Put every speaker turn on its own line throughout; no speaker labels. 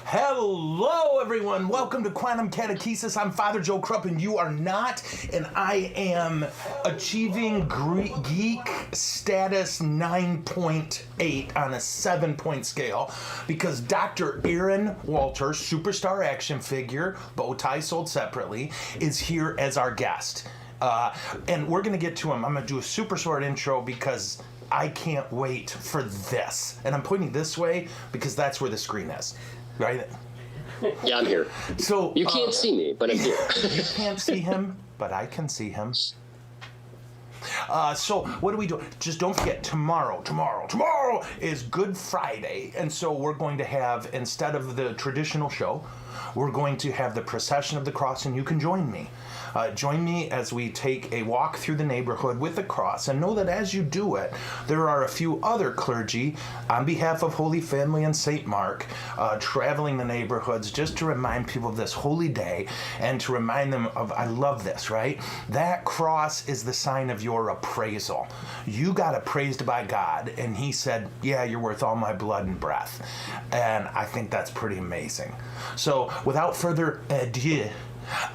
Hello, everyone. Welcome to Quantum Catechesis. I'm Father Joe Krupp, and you are not. And I am achieving geek status 9.8 on a 7-point scale because Dr. Aaron Walter, superstar action figure, bow tie sold separately, is here as our guest. And we're going to get to him. I'm going to do a super short intro because I can't wait for this. And I'm pointing this way because that's where the screen is. Right?
Yeah, I'm here.
So
you can't see me, but I'm here.
You can't see him, but I can see him. So what do we do? Just don't forget, tomorrow is Good Friday. And so we're going to have, instead of the traditional show, we're going to have the procession of the cross, and you can join me. Join me as we take a walk through the neighborhood with the cross, and know that as you do it, there are a few other clergy on behalf of Holy Family and St. Mark traveling the neighborhoods just to remind people of this holy day and to remind them of, I love this, right? That cross is the sign of your appraisal. You got appraised by God, and he said, yeah, you're worth all my blood and breath. And I think that's pretty amazing. So without further ado,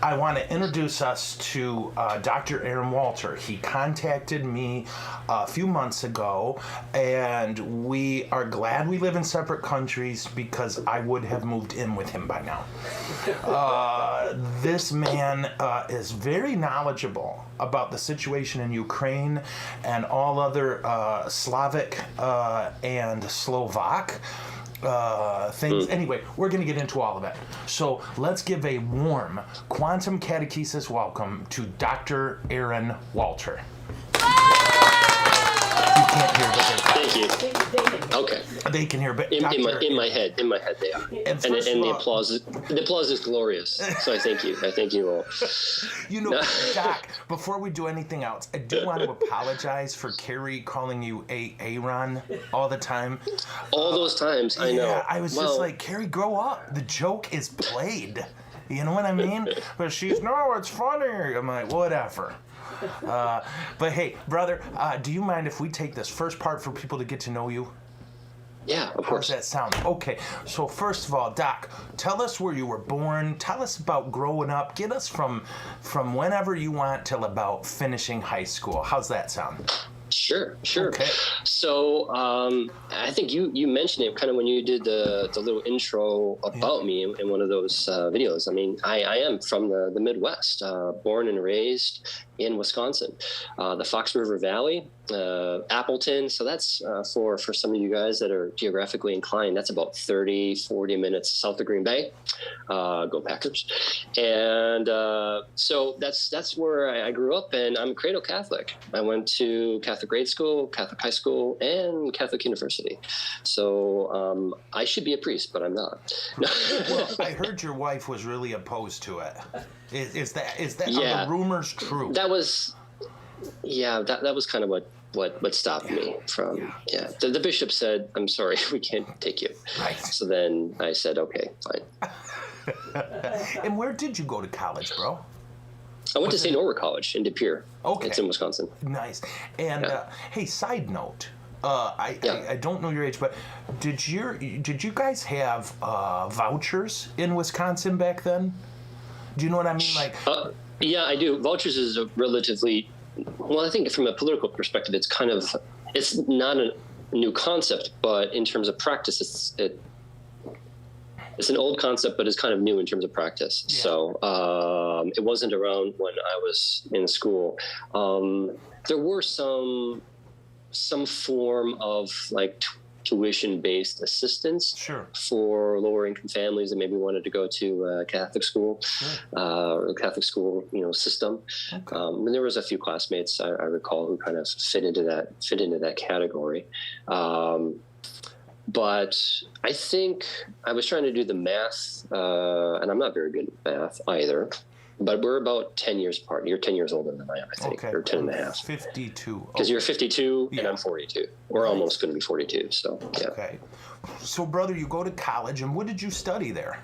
I want to introduce us to Dr. Aaron Walter. He contacted me a few months ago, and we are glad we live in separate countries because I would have moved in with him by now. This man is very knowledgeable about the situation in Ukraine and all other Slavic and Slovak things. Anyway, we're going to get into all of it. So let's give a warm Quantum Catechesis welcome to Dr. Aaron Walter. You can't hear, but
thank you. Okay.
They can hear, but
in my head they are. And the applause is glorious. So I thank you all.
You know, Doc, before we do anything else, I do want to apologize for Carrie calling you Aaron all the time.
All those times, I know.
Yeah, I was just like, Carrie, grow up. The joke is played. You know what I mean? But she's, no, it's funny. I'm like, whatever. But hey, brother, do you mind if we take this first part for people to get to know you?
Yeah, of course.
How does that sound? Okay, so first of all, Doc, tell us where you were born. Tell us about growing up. Get us from whenever you want till about finishing high school. How's that sound?
Sure.
Okay.
So I think you mentioned it kind of when you did the little intro about me in one of those videos. I mean, I am from the Midwest, born and raised in Wisconsin, the Fox River Valley, Appleton. So that's for some of you guys that are geographically inclined, that's about 30-40 minutes south of Green Bay. Go Packers. And so that's where I grew up, and I'm cradle Catholic. I went to Catholic grade school, Catholic high school, and Catholic university. So I should be a priest, but I'm not.
Well, I heard your wife was really opposed to it. Is that
yeah,
are the rumors true?
That was kind of what stopped me from. Yeah. The bishop said, I'm sorry, we can't take you.
Right.
So then I said, okay, fine.
And where did you go to college, bro?
I went to St. Orwer College in De Pere.
Okay.
It's in Wisconsin.
Nice. And hey, side note, I don't know your age, but did you guys have vouchers in Wisconsin back then? Do you know what I mean? Like,
yeah, I do. Vouchers is a relatively, well, I think from a political perspective, it's not a new concept, but in terms of practice, it's an old concept, but it's kind of new in terms of practice. Yeah. So it wasn't around when I was in school. There were some form of like tuition-based assistance for lower income families that maybe wanted to go to Catholic school, or Catholic school, system. Okay. And there was a few classmates I recall who kind of fit into that category. But I think I was trying to do the math, and I'm not very good at math either. But we're about 10 years apart. You're 10 years older than I am, I think, or 10 and a half.
52.
Because you're 52 and I'm 42. We're almost going to be 42, so yeah.
Okay. So, brother, you go to college, and what did you study there?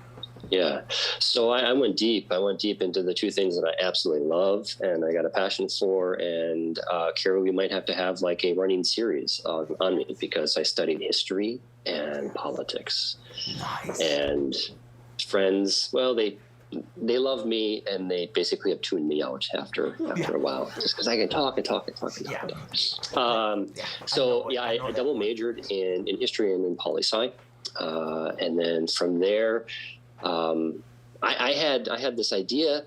Yeah. So I went deep. I went deep into the two things that I absolutely love and I got a passion for. And Carol, we might have to have like a running series on me because I studied history and politics.
Nice.
And friends, well, they love me and they basically have tuned me out after a while just because I can talk and talk and talk and talk.
Yeah.
I double majored in history and in poli-sci. And then from there, I had this idea,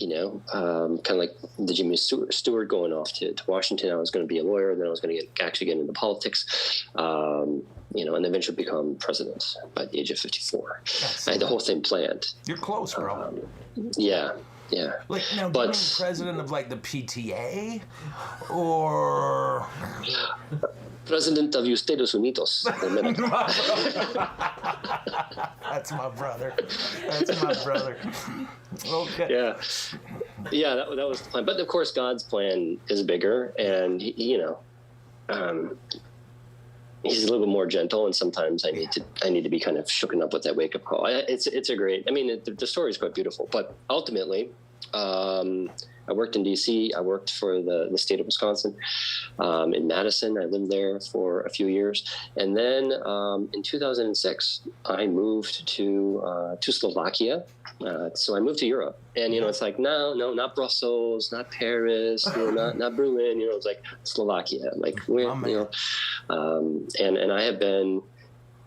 kind of like the Jimmy Stewart going off to Washington. I was going to be a lawyer, then I was going to actually get into politics, and eventually become president by the age of 54. I had the whole thing planned.
You're close, bro.
Yeah.
Like now, do you mean president of like the PTA, or
President of Estados Unidos?
That's my brother. Okay.
Yeah. That was the plan. But of course, God's plan is bigger, and he's a little bit more gentle. And sometimes I need to be kind of shooken up with that wake up call. It's a great. I mean, the story is quite beautiful. But ultimately, I worked in D.C. I worked for the state of Wisconsin in Madison. I lived there for a few years. And then in 2006, I moved to Slovakia. So I moved to Europe. And, it's like, no, not Brussels, not Paris, not Berlin. It's like Slovakia. Like, and I have been...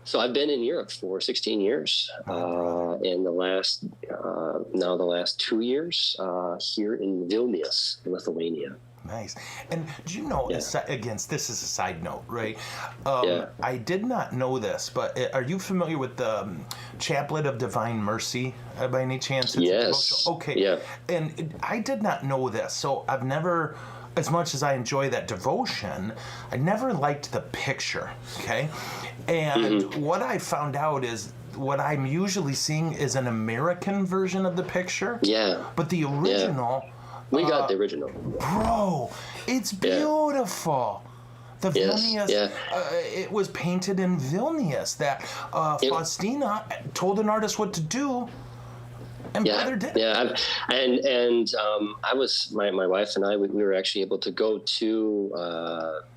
So I've been in Europe for 16 years, and the last 2 years here in Vilnius, Lithuania.
Nice. And do you know, again, this is a side note, right? I did not know this, but are you familiar with the Chaplet of Divine Mercy by any chance?
Yes.
Okay.
Yeah.
And I did not know this, so I've never... As much as I enjoy that devotion, I never liked the picture, okay? And what I found out is what I'm usually seeing is an American version of the picture.
Yeah.
But the original...
We got the original.
Bro, it's beautiful. The Vilnius, it was painted in Vilnius that Faustina told an artist what to do. And brother did.
Yeah, I was my wife and I we were actually able to go to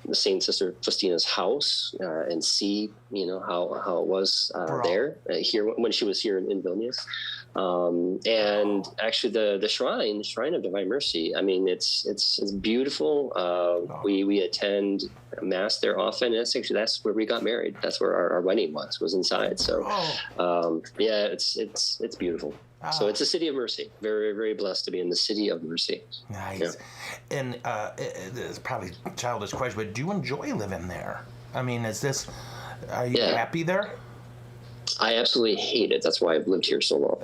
the Saint Sister Faustina's house and see how it was there here when she was here in Vilnius, and actually the shrine of Divine Mercy. I mean, it's beautiful. We attend mass there often. That's where we got married. That's where our wedding was inside. So it's beautiful. So it's a city of mercy. Very, very blessed to be in the city of mercy.
Nice. Yeah. And it's probably a childish question, but do you enjoy living there? I mean, are you happy there?
I absolutely hate it. That's why I've lived here so long.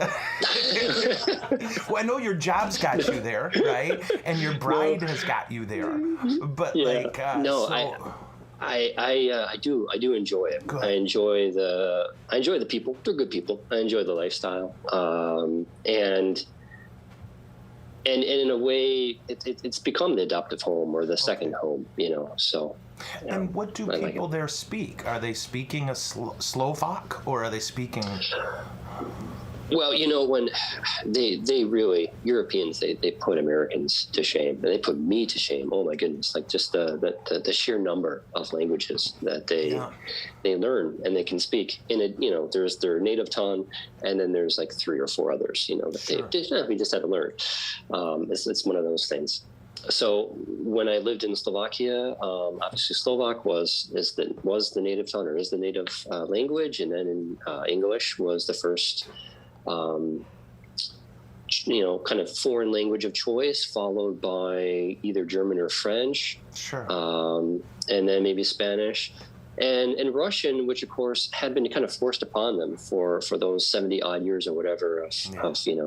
Well, I know your job's got you there, right? And your bride has got you there. But
I do enjoy it. Good. I enjoy the people. They're good people. I enjoy the lifestyle. And in a way, it's become the adoptive home or the second home. So.
And what do people there speak? Are they speaking a Slovak, or are they speaking?
Well, when they really Europeans they put Americans to shame, and they put me to shame. Oh my goodness! Like just the sheer number of languages that they learn and they can speak. In it, there's their native tongue, and then there's like 3 or 4 others. That we just had to learn. It's one of those things. So when I lived in Slovakia, obviously Slovak was the native tongue, or is the native language, and then in English was the first. Kind of foreign language of choice, followed by either German or French, and then maybe Spanish, and Russian, which of course had been kind of forced upon them for those 70 odd years or whatever of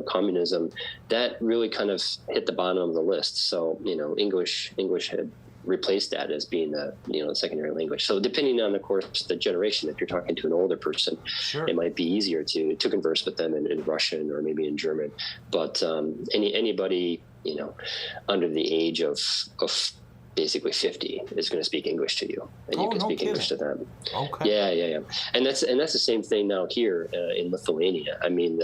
communism. That really kind of hit the bottom of the list. So English had replace that as being the secondary language. So depending on, of course, the generation, if you're talking to an older person, it might be easier to converse with them in Russian or maybe in German. But anybody under the age of basically 50 is going to speak English to you, and you can speak English to them.
Okay.
Yeah. And that's the same thing now here in Lithuania. I mean,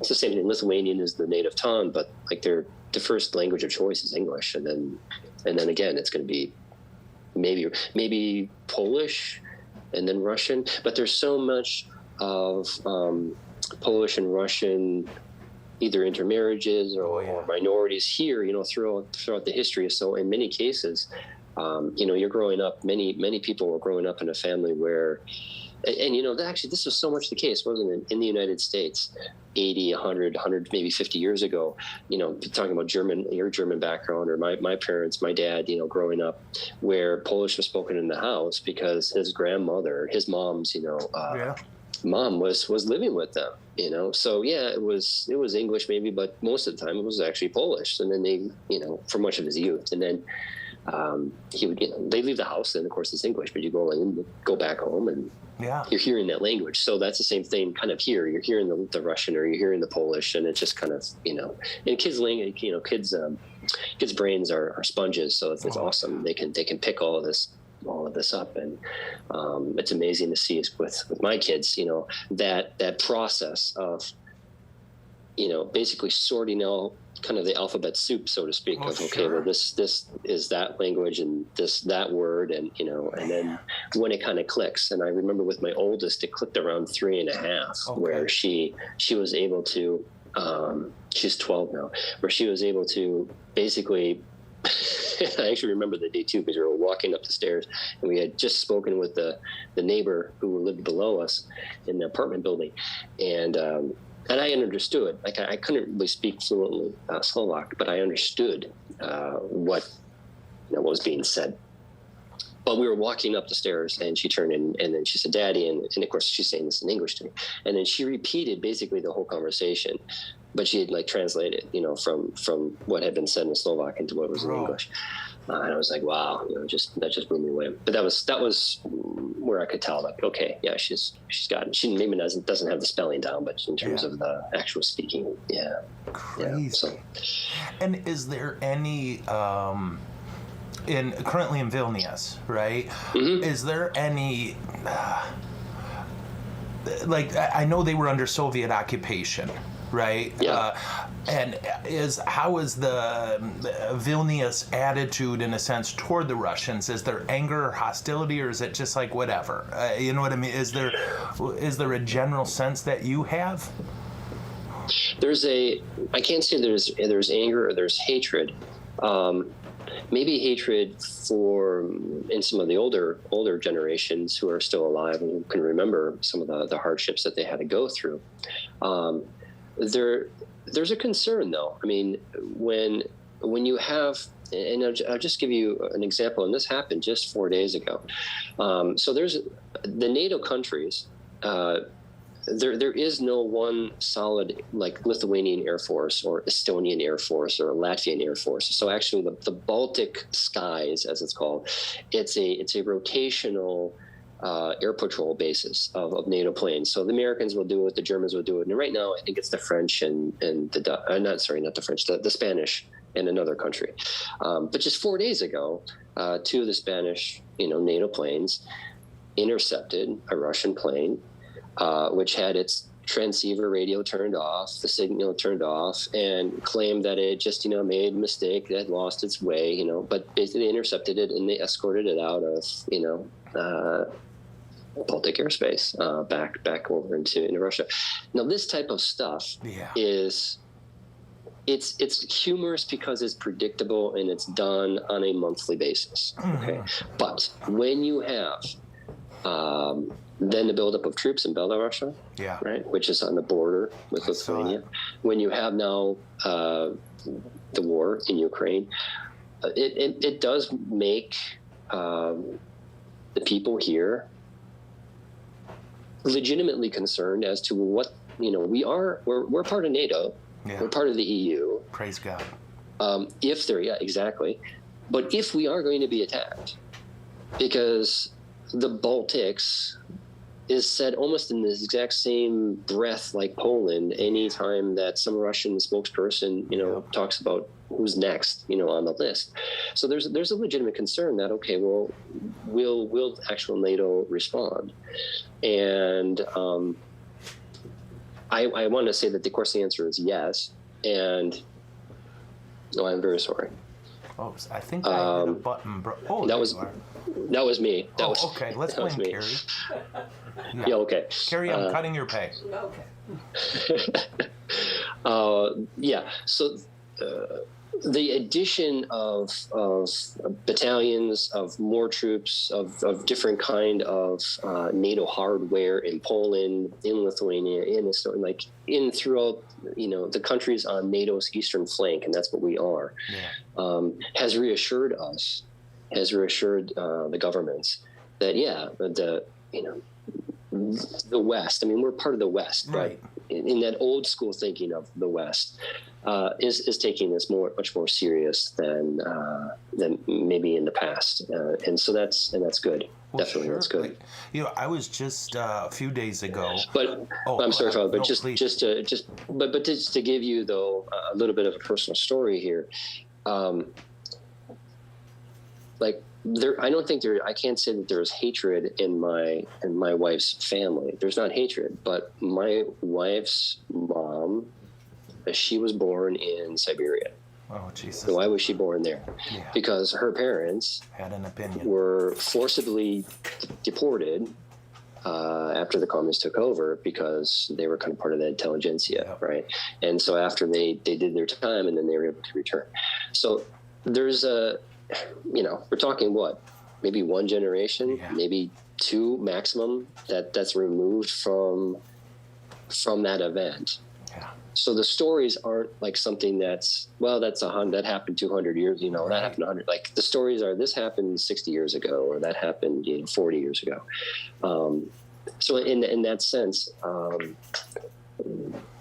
it's the same thing. Lithuanian is the native tongue, but like the first language of choice is English, and then again it's going to be maybe Polish, and then Russian. But there's so much of Polish and Russian either intermarriages or minorities here, throughout the history. So in many cases, you're growing up, many people were growing up in a family where, and actually this was so much the case, wasn't it, in the United States 80, 100, maybe 50 years ago, talking about your German background, or my parents, my dad, growing up, where Polish was spoken in the house because his grandmother, his mom's, mom was living with them, so it was English maybe, but most of the time it was actually Polish. And then they, for much of his youth, and then he would, they leave the house, and of course it's English, but you go back home, and you're hearing that language. So that's the same thing kind of here. You're hearing the Russian, or you're hearing the Polish, and it's just kind of, and kids' language, kids' brains are sponges, so it's awesome. They can pick all of this up, and it's amazing to see with my kids, that process of, basically sorting out kind of the alphabet soup, so to speak, well, this is that language, and that word, and and then when it kind of clicks. And I remember with my oldest, it clicked around 3.5, where she was able to, she's 12 now, where she was able to basically I actually remember the day too, because we were walking up the stairs, and we had just spoken with the neighbor who lived below us in the apartment building, and I understood. Like, I couldn't really speak fluently Slovak, but I understood what was being said. But we were walking up the stairs, and she turned in, and then she said, "Daddy," and of course she's saying this in English to me, and then she repeated basically the whole conversation, but she had translated, from what had been said in Slovak into what was in English. And I was like, wow, that just blew me away. But that was where I could tell, like, okay, yeah, she's got it. She maybe doesn't have the spelling down, but in terms of the actual speaking,
crazy.
Yeah, so.
And is there any currently in Vilnius, right? Mm-hmm. Is there any I know they were under Soviet occupation, right?
Yeah.
And how is the Vilnius attitude, in a sense, toward the Russians? Is there anger or hostility, or is it just like whatever? You know what I mean? Is there a general sense that you have?
I can't say there's anger or there's hatred. Maybe hatred in some of the older generations who are still alive and who can remember some of the hardships that they had to go through. There's a concern, though. I mean, when you have, and I'll just give you an example, and this happened just 4 days ago. So there's the NATO countries. There is no one solid, like, Lithuanian Air Force or Estonian Air Force or Latvian Air Force. So actually the Baltic skies, as it's called, it's a rotational air patrol basis of NATO planes. So the Americans will do it, the Germans will do it. And right now I think it's the French and the Spanish and another country. But just 4 days ago, 2 of the Spanish, NATO planes intercepted a Russian plane, which had its transceiver radio turned off, the signal turned off, and claimed that it just, made a mistake, that lost its way, but basically they intercepted it and they escorted it out of, Baltic airspace, back over into Russia. Now, this type of stuff it's humorous because it's predictable and it's done on a monthly basis. Okay. But when you have, then the buildup of troops in Belarus, right, which is on the border with Lithuania. When you have now the war in Ukraine, it does make the people here legitimately concerned as to what we're part of NATO, we're part of the EU.
Praise God.
Exactly. But if we are going to be attacked, because the Baltics is said almost in this exact same breath like Poland. Anytime that some Russian spokesperson, talks about who's next, on the list. So there's a legitimate concern that, okay, well, will actual NATO respond? And I want to say that, of course, the answer is yes. And I'm very sorry.
Oh, I think I hit a button, bro. Oh,
that was me.
Okay. Let's blame Carrie.
Yeah. Okay.
Carrie, I'm cutting your pay.
Okay. Yeah. So the addition of battalions, of more troops, of different kind of NATO hardware in Poland, in Lithuania, in Estonia, throughout the countries on NATO's eastern flank, and that's what we are, has reassured the governments that the West. I mean, we're part of the West, right? In that old school thinking of the West, is taking this much more serious than maybe in the past, and so that's good. Well, definitely, sure. That's good.
I was just a few days ago.
But I'm sorry, Father, but just to give you though a little bit of a personal story here, I can't say that there's hatred in my wife's family. There's not hatred, but my wife's mom, she was born in Siberia.
Oh, Jesus.
So why was she born there? Yeah. Because her parents
had an opinion.
Were forcibly deported after the communists took over, because they were kind of part of the intelligentsia, right? And so after they did their time, and then they were able to return. So there's we're talking maybe one generation, maybe two maximum that's removed from that event. Yeah. So the stories aren't like something that happened 200 years, that happened 100. Like the stories are, this happened 60 years ago, or that happened 40 years ago. So in that sense,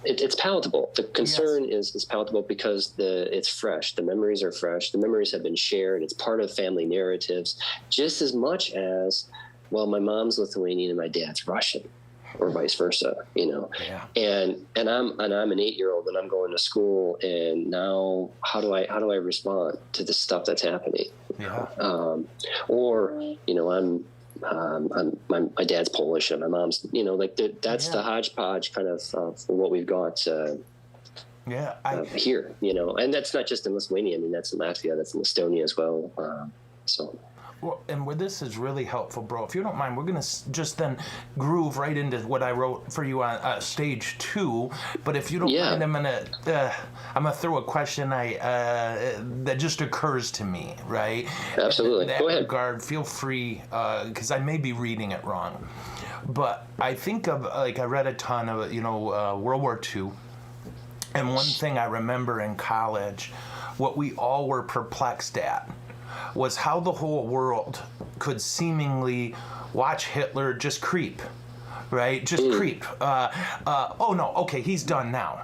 it's palatable. The concern is palatable because it's fresh. The memories are fresh. The memories have been shared. It's part of family narratives, just as much as, well, my mom's Lithuanian and my dad's Russian, or vice versa. Yeah. And I'm an 8-year-old, and I'm going to school, and now how do I respond to the stuff that's happening? Yeah. My dad's Polish and my mom's, that's the hodgepodge kind of what we've got here, and that's not just in Lithuania. I mean, that's in Latvia, that's in Estonia as well.
Well, and where this is really helpful, bro, if you don't mind, we're going to just then groove right into what I wrote for you on stage 2. But if you don't mind, I'm gonna throw a question that just occurs to me, right?
Absolutely.
In that
Go ahead.
regard, feel free, because I may be reading it wrong. But I think of, I read a ton of, World War II. And one thing I remember in college, what we all were perplexed at was how the whole world could seemingly watch Hitler just creep, right? Just creep. Oh, no, okay, he's done now.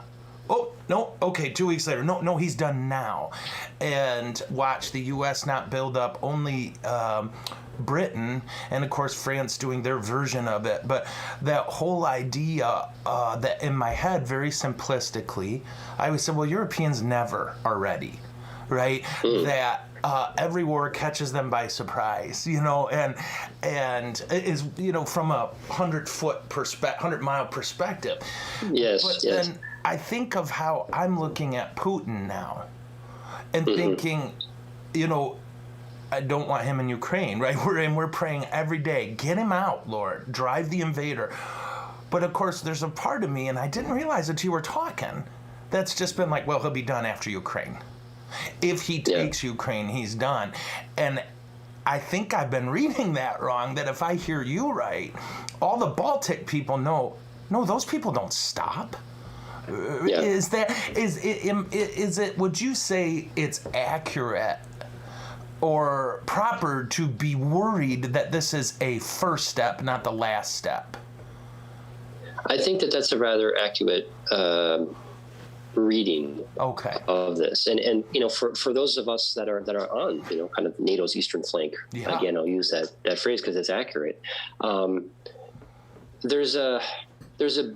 Oh, no, okay, 2 weeks later. No, he's done now. And watch the U.S. not build up, only Britain, and of course France doing their version of it. But that whole idea that in my head, very simplistically, I always said, well, Europeans never are ready, right? That every war catches them by surprise, and is, from a 100-mile perspective.
Yes.
But then I think of how I'm looking at Putin now, and thinking, I don't want him in Ukraine, right? We're praying every day, get him out, Lord, drive the invader. But of course, there's a part of me, and I didn't realize it till you were talking, that's just been like, well, he'll be done after Ukraine. If he takes Ukraine, he's done. And I think I've been reading that wrong, that if I hear you right, all the Baltic people know, no, those people don't stop. Is it, would you say it's accurate or proper to be worried that this is a first step, not the last step?
I think that's a rather accurate reading of this, and for those of us that are on kind of NATO's eastern flank, again I'll use that phrase because it's accurate. there's a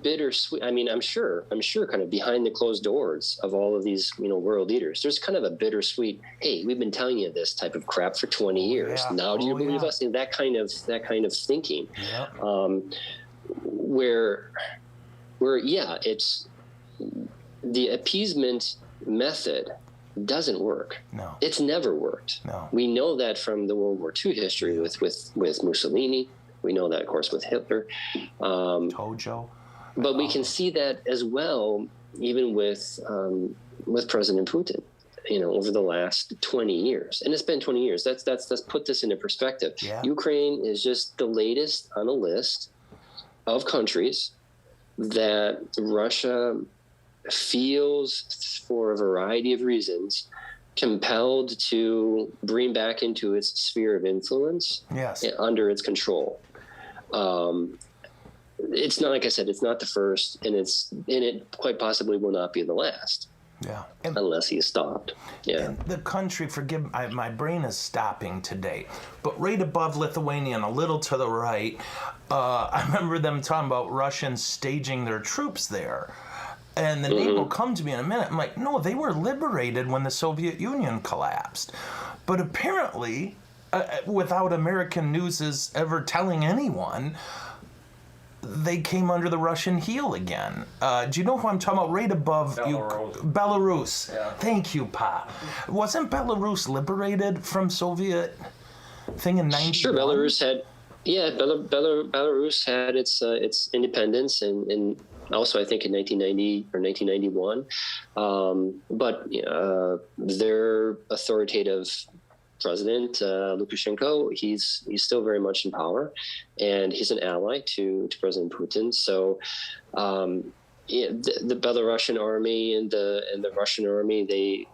bittersweet. I mean, I'm sure, kind of behind the closed doors of all of these, world leaders, there's kind of a bittersweet. Hey, we've been telling you this type of crap for 20 years.
Yeah.
Now, do you believe us? And that kind of thinking, where it's the appeasement method doesn't work.
No,
it's never worked.
No,
we know that from the World War II history with Mussolini. We know that, of course, with Hitler.
Tojo.
But we can see that as well, even with President Putin, over the last 20 years. And it's been 20 years. Let's put this into perspective.
Yeah.
Ukraine is just the latest on a list of countries that Russia feels, for a variety of reasons, compelled to bring back into its sphere of influence.
Yes.
Under its control. It's not, like I said, it's not the first, and it quite possibly will not be the last.
Yeah.
Unless he's stopped. Yeah.
And the country, my brain is stopping today, but right above Lithuania and a little to the right, I remember them talking about Russians staging their troops there. And the name will come to me in a minute. I'm like, no, they were liberated when the Soviet Union collapsed. But apparently, without American news ever telling anyone, they came under the Russian heel again. Do you know who I'm talking about? Right above Belarus.
Yeah.
Thank you, Pa. Wasn't Belarus liberated from Soviet thing in 91?
Sure, Belarus had its independence and also, I think, in 1990 or 1991. But their authoritative president, Lukashenko, he's still very much in power, and he's an ally to President Putin. So the Belarusian army and the Russian army, they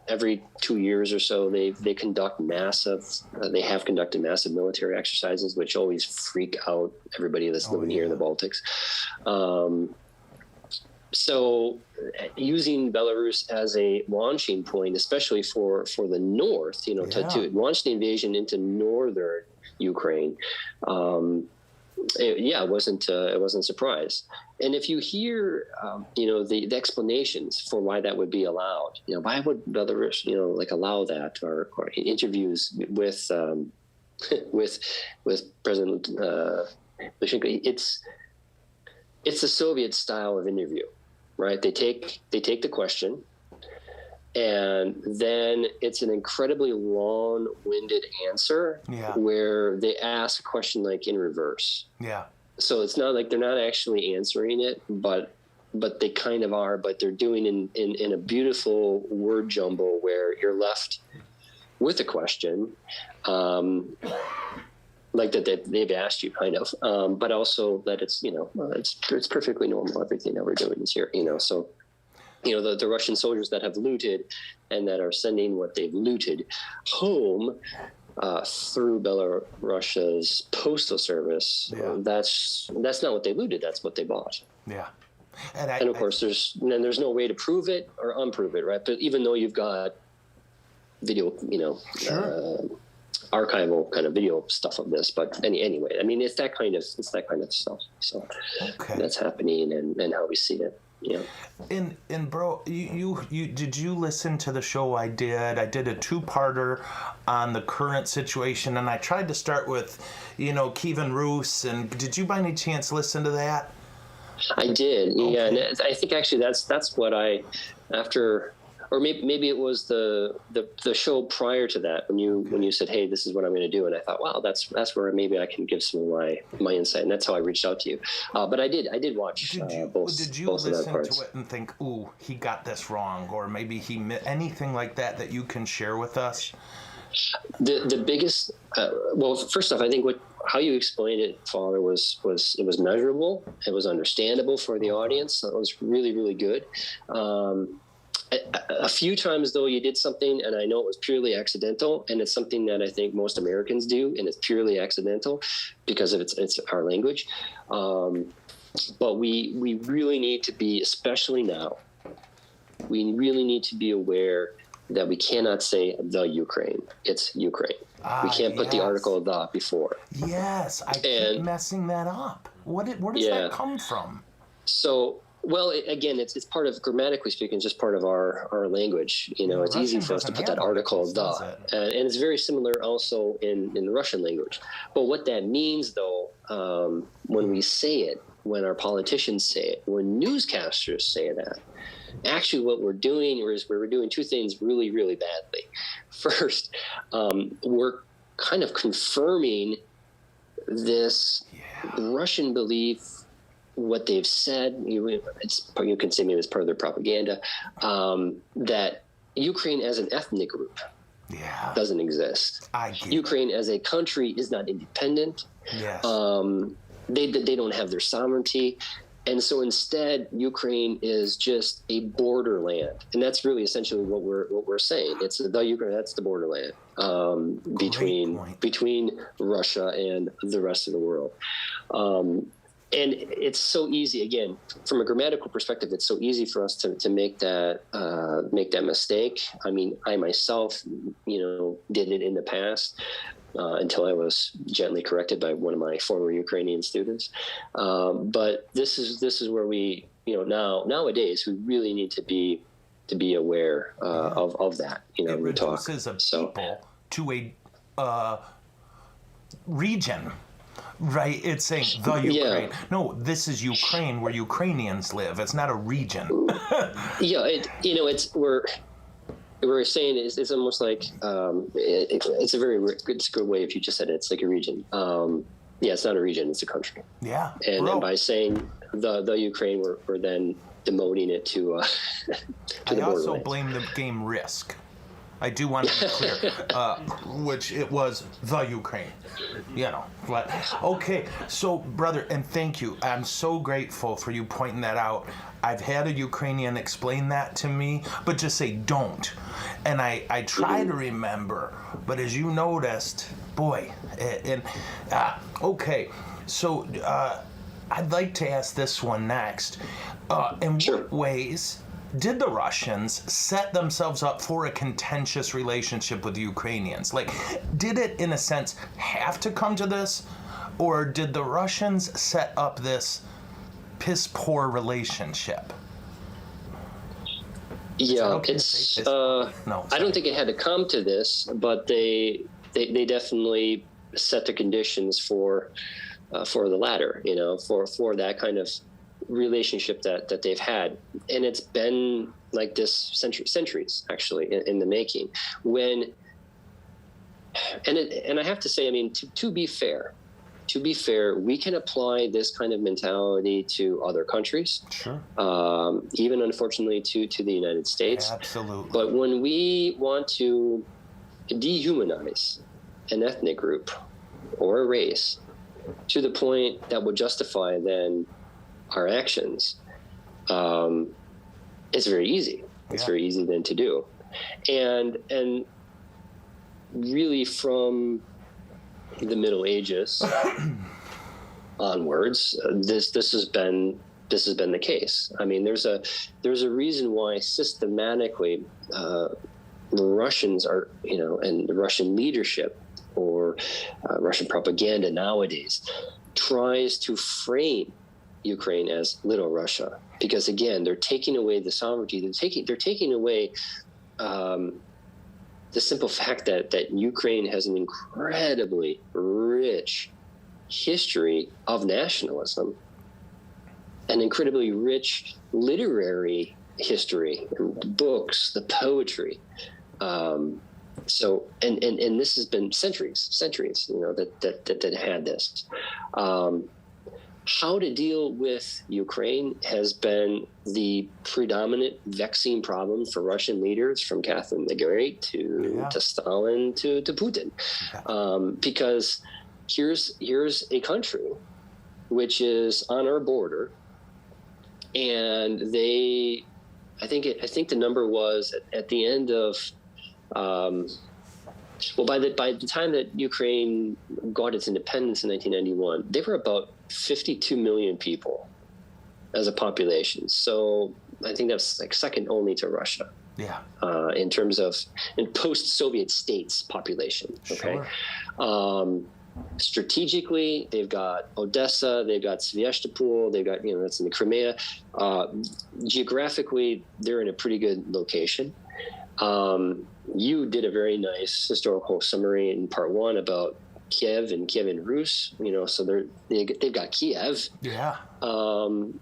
every 2 years or so they conduct they have conducted massive military exercises, which always freak out everybody that's living here in the Baltics. So using Belarus as a launching point, especially for the north, to launch the invasion into northern Ukraine, it wasn't a surprise. And if you hear, the explanations for why that would be allowed, why would Belarus, allow that, or interviews with President Lukashenko, it's the Soviet style of interview, right? They take the question, and then it's an incredibly long-winded answer where they ask a question like in reverse.
Yeah.
So it's not like they're not actually answering it, but they kind of are, but they're doing in a beautiful word jumble where you're left with a question, like that they've asked you, kind of, but also that it's it's perfectly normal. Everything that we're doing is here, So, the Russian soldiers that have looted and that are sending what they've looted home through Belarusia's postal service. That's not what they looted. That's what they bought.
Yeah.
And of course, there's no way to prove it or unprove it, right? But even though you've got video, archival kind of video stuff of this, but anyway, I mean, it's that kind of stuff. So that's happening, and how we see it. Yeah.
And bro, you did you listen to the show I did? I did a 2-parter on the current situation, and I tried to start with, Kievan Rus. And did you by any chance listen to that?
I did. Okay. Yeah, and I think actually that's what after. Or maybe it was the show prior to that when you said, hey, this is what I'm going to do, and I thought, wow, that's where maybe I can give some of my insight, and that's how I reached out to you. But I did watch both. Did you
listen to it and think, ooh, he got this wrong, or maybe anything like that you can share with us?
The biggest, well, first off, I think how you explained it, Father, was it was measurable, it was understandable for the audience, so it was really, really good. A few times, though, you did something, and I know it was purely accidental, and it's something that I think most Americans do, and it's purely accidental because of it's our language. But we really need to be, especially now, we really need to be aware that we cannot say the Ukraine. It's Ukraine. We can't put the article "the" before.
Yes, I keep messing that up. Where does that come from?
So, well, again, it's part of, grammatically speaking, it's just part of our language. You know, it's
Russian
easy for us to put that
articles,
article the, and it's very similar also in the Russian language. But what that means, though, when we say it, when our politicians say it, when newscasters say that, actually what we're doing is we're doing two things really, really badly. First, we're kind of confirming this Russian belief, what they've said, you can say maybe it's part of their propaganda, that Ukraine as an ethnic group doesn't exist. Ukraine as a country is not independent.
Yes.
They don't have their sovereignty. And so instead, Ukraine is just a borderland, and that's really essentially what we're saying. It's the Ukraine. That's the borderland between Russia and the rest of the world. And it's so easy, again, from a grammatical perspective, it's so easy for us to make that mistake. I mean, I myself, did it in the past until I was gently corrected by one of my former Ukrainian students. But this is where we, nowadays we really need to be aware of that.
It reduces a people to a region. Right, it's saying the Ukraine. No, this is Ukraine, where Ukrainians live. It's not a region. We're saying it's almost like it's a good way if you just said it. It's like a region. It's not a region; it's a country. Yeah,
and by saying the Ukraine, we're then demoting it to the borderlands. I
also blame the game Risk. I do want to be clear, which it was the Ukraine, But okay, so brother, and thank you. I'm so grateful for you pointing that out. I've had a Ukrainian explain that to me, but just say don't. And I try to remember, but as you noticed, boy, okay. So I'd like to ask this one next. In what ways did the Russians set themselves up for a contentious relationship with the Ukrainians? Like, did it, in a sense, have to come to this? Or did the Russians set up this piss-poor relationship?
Yeah, it's... no, I don't think it had to come to this, but they definitely set the conditions for the latter, for that kind of relationship that they've had, and it's been like this centuries actually in the making. And I have to say, I mean, to be fair, we can apply this kind of mentality to other countries, even unfortunately to the United States.
Absolutely.
But when we want to dehumanize an ethnic group or a race to the point that would justify then our actions, it's very easy. It's very easy then to do, and really from the Middle Ages onwards, this has been the case. I mean, there's a reason why systematically the Russians are, and the Russian leadership or Russian propaganda nowadays tries to frame Ukraine as Little Russia, because again, they're taking away the sovereignty. They're taking away the simple fact that Ukraine has an incredibly rich history of nationalism, an incredibly rich literary history, books, the poetry. So this has been centuries, that had this. How to deal with Ukraine has been the predominant vexing problem for Russian leaders, from Catherine the Great to Stalin to Putin, because here's a country which is on our border, and I think the number was at the end of by the time that Ukraine got its independence in 1991, they were about 52 million people as a population. So I think that's like second only to Russia.
Yeah.
In terms of post-Soviet states population. Okay.
Sure.
strategically, they've got Odessa, they've got Sevastopol, they've got, that's in the Crimea. Geographically, they're in a pretty good location. You did a very nice historical summary in part 1 about Kiev and Rus, so they've got Kiev.
Yeah.
And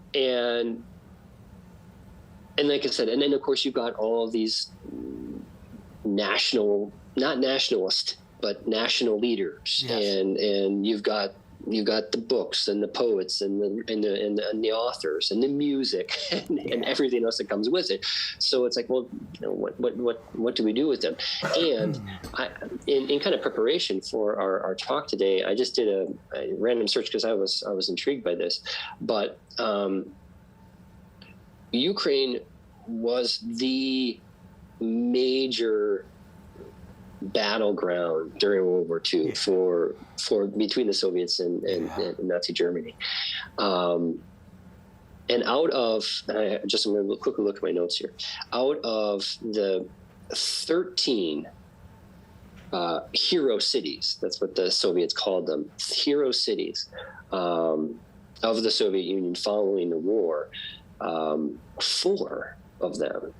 like I said, and then of course you've got all of these not nationalist, but national leaders. Yes. And you've got the books and the poets and the authors and the music and everything else that comes with it. So it's like, well, what do we do with them? And in kind of preparation for our talk today, I just did a random search because I was intrigued by this, but Ukraine was the major battleground during World War II for between the Soviets and Nazi Germany. And I'm going to quickly look at my notes here. Out of the 13 hero cities, that's what the Soviets called them, hero cities of the Soviet Union following the war, 4 of them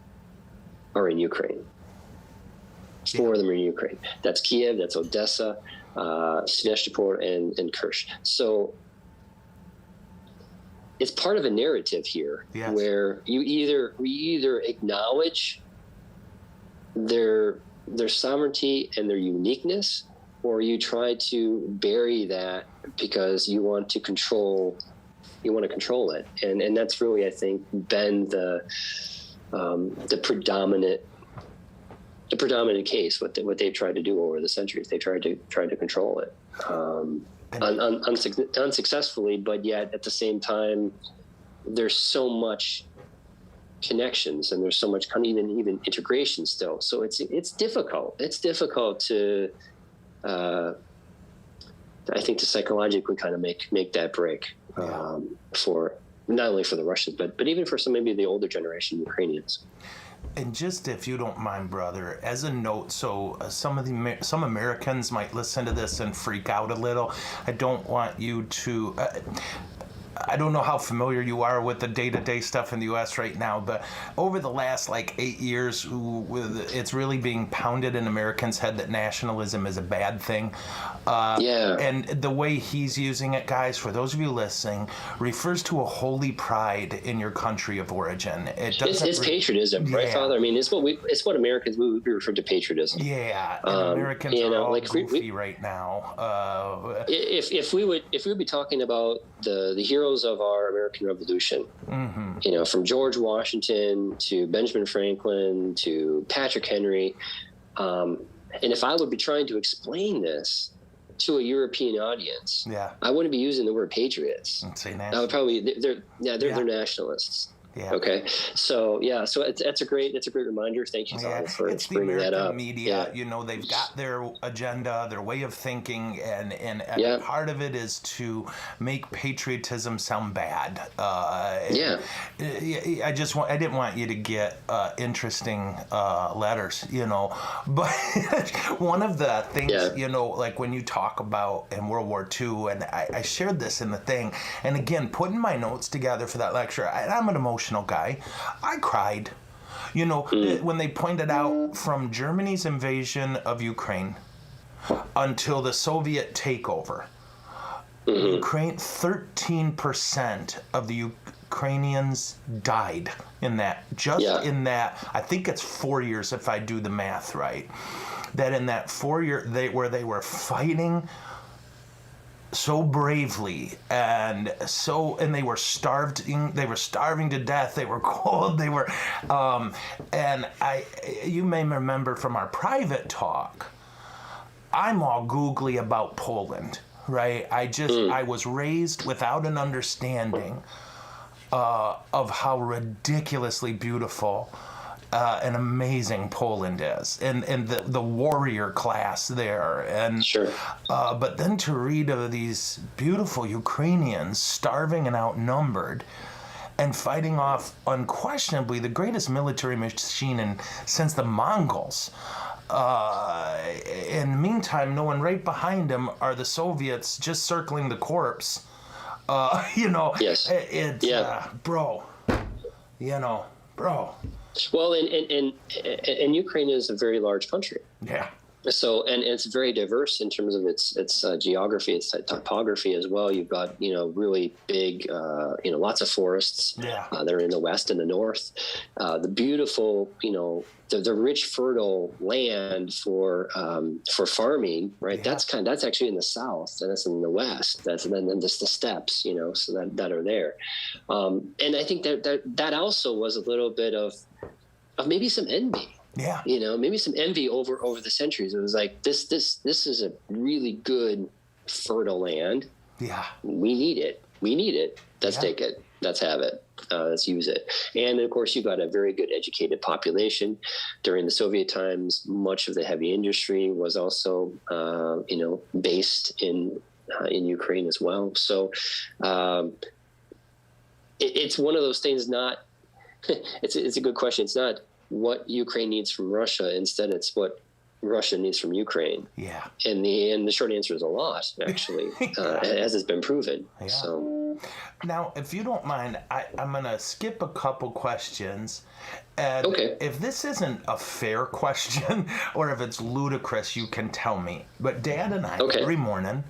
are in Ukraine. 4 of them are in Ukraine. That's Kiev, that's Odessa, Sevastopol, and Kerch. So it's part of a narrative here where we either acknowledge their sovereignty and their uniqueness, or you try to bury that because you want to control it. And that's really, I think, been the predominant case. What they've tried to do over the centuries, they tried to control it unsuccessfully, but yet at the same time, there's so much connections and there's so much kind of even integration still. So it's difficult. It's difficult to, I think, to psychologically kind of make that break for not only for the Russians, but even for maybe the older generation Ukrainians.
And just, if you don't mind, brother, as a note, so some Americans might listen to this and freak out a little. I don't want you to. I don't know how familiar you are with the day-to-day stuff in the U.S. right now, but over the last 8 years, it's really being pounded in Americans' head that nationalism is a bad thing. And the way he's using it, guys, for those of you listening, refers to a holy pride in your country of origin. It's
patriotism, right, Father? I mean, it's what Americans we refer to patriotism.
Yeah, and Americans are all goofy right now.
If we would be talking about the heroes of our American Revolution, from George Washington to Benjamin Franklin to Patrick Henry, and if I would be trying to explain this to a European audience, I wouldn't be using the word patriots. I would probably they're nationalists. Yeah. Okay. So that's a great reminder. Thank you, Tom, for bringing that up.
Media, they've got their agenda, their way of thinking, and part of it is to make patriotism sound bad. I didn't want you to get interesting letters, but one of the things, like when you talk about in World War II, and I shared this in the thing, and again, putting my notes together for that lecture, I'm an emotional guy. I cried. When they pointed out from Germany's invasion of Ukraine until the Soviet takeover, Ukraine, 13% of the Ukrainians died in that. In that, I think it's 4 years if I do the math right. That in that 4 year they were fighting so bravely and they were starving to death, they were cold, they were and you may remember from our private talk, I'm all googly about Poland, right? I was raised without an understanding of how ridiculously beautiful and amazing Poland is, and the warrior class there, and but then to read of these beautiful Ukrainians starving and outnumbered, and fighting off unquestionably the greatest military machine since the Mongols, In the meantime, knowing right behind him are the Soviets just circling the corpse.
Yes.
Bro, bro.
Well, and Ukraine is a very large country.
Yeah.
So, and it's very diverse in terms of its geography, its topography as well. You've got, really big, lots of forests
that
are in the west and the north. The beautiful, the rich, fertile land for farming, right?
Yeah.
That's actually in the south, and that's in the west. That's and then just the steppes, so that are there. And I think that also was a little bit of maybe some envy.
Yeah.
Maybe some envy over the centuries. It was like this is a really good fertile land.
Yeah.
We need it. Let's take it. Let's have it. Let's use it. And of course, you've got a very good educated population. During the Soviet times, much of the heavy industry was also, based in Ukraine as well. So it's one of those things. Not it's a good question. It's not what Ukraine needs from Russia. Instead, it's what Russia needs from Ukraine.
Yeah.
And the short answer is a lot, actually, as has been proven.
Yeah.
So
now, if you don't mind, I'm going to skip a couple questions. And
okay.
If this isn't a fair question or if it's ludicrous, you can tell me. But Dad and I every morning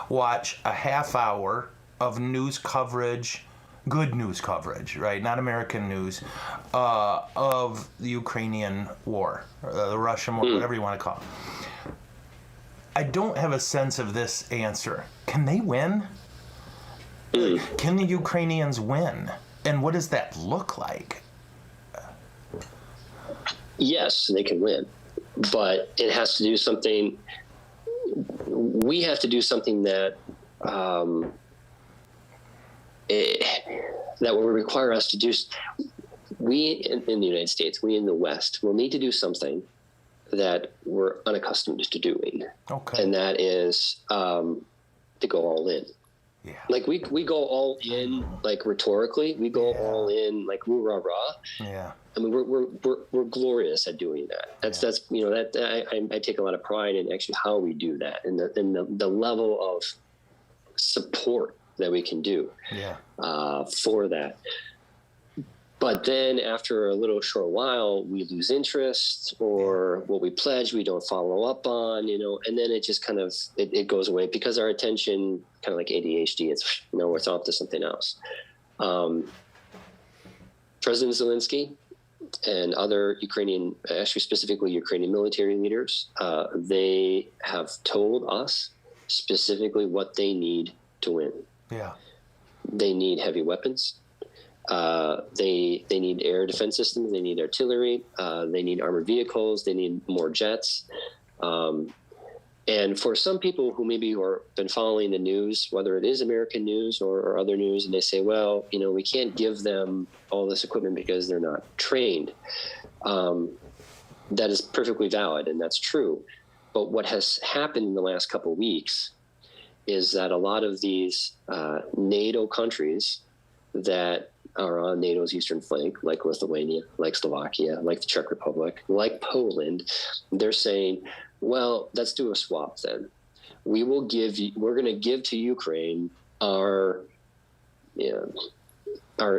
watch a half hour of news coverage, good news coverage, right? Not American news, of the Ukrainian war, or the Russian war, whatever you want to call it. I don't have a sense of this answer. Can they win? Can the Ukrainians win? And what does that look like?
Yes, they can win, but it has to do something. We have to do something that that will require us to do. We in the United States, we in the West, will need to do something that we're unaccustomed to doing.
Okay.
And that is to go all in.
Yeah.
Like we go all in, like rhetorically, we go all in, like woo rah rah.
Yeah.
I mean, we're glorious at doing that. I take a lot of pride in actually how we do that, and the level of support that we can do for that. But then after a little short while, we lose interest, or what we pledge, we don't follow up on, and then it just kind of, it goes away because our attention, kind of like ADHD, it's off to something else. President Zelensky and other Ukrainian, actually specifically Ukrainian military leaders, they have told us specifically what they need to win.
Yeah.
They need heavy weapons. They need air defense systems. They need artillery. They need armored vehicles. They need more jets. And for some people who maybe have been following the news, whether it is American news or other news, and they say, well, we can't give them all this equipment because they're not trained. That is perfectly valid, and that's true. But what has happened in the last couple of weeks is that a lot of these NATO countries that are on NATO's eastern flank, like Lithuania, like Slovakia, like the Czech Republic, like Poland, they're saying, well, let's do a swap then. We're going to give to Ukraine our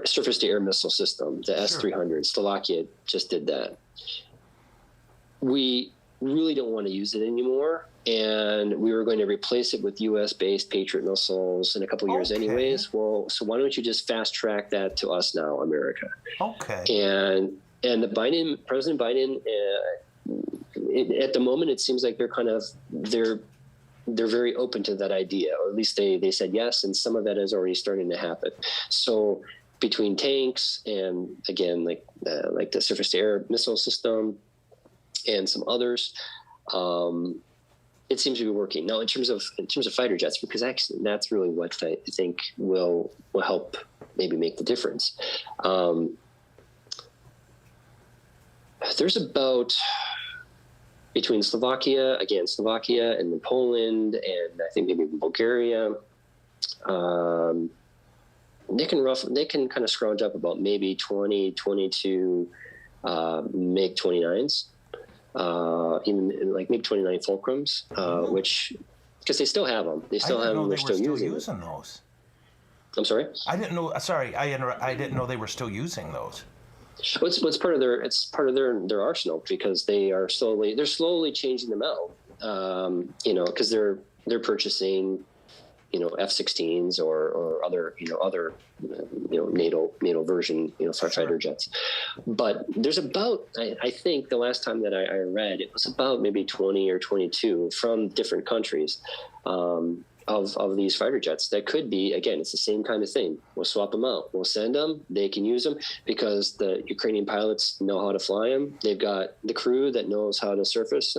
surface-to-air missile system, the S-300. Slovakia just did that. We really don't want to use it anymore, and we were going to replace it with U.S.-based Patriot missiles in a couple of years anyways. Well, so why don't you just fast-track that to us now, America?
Okay.
And President Biden, at the moment, it seems like they're very open to that idea, or at least they said yes, and some of that is already starting to happen. So between tanks and, again, like the surface-to-air missile system and some others, it seems to be working. Now, in terms of fighter jets, because actually that's really what I think will help maybe make the difference. There's about, between Slovakia and then Poland, and I think maybe Bulgaria, they can kind of scrounge up about maybe 20, 22 MiG-29s. even in like MiG-29 Fulcrums, which, because they still have them. They still have them. They're still using
those.
I'm sorry?
I didn't know. Sorry, I didn't know they were still using those.
What's part of their? It's part of their arsenal, because they're slowly changing them out. Because they're purchasing, F-16s or other NATO version fighter jets. But there's about, I think the last time that I read, it was about maybe 20 or 22 from different countries. Of these fighter jets that could be, again, it's the same kind of thing. We'll swap them out. We'll send them. They can use them because the Ukrainian pilots know how to fly them. They've got the crew that knows how to service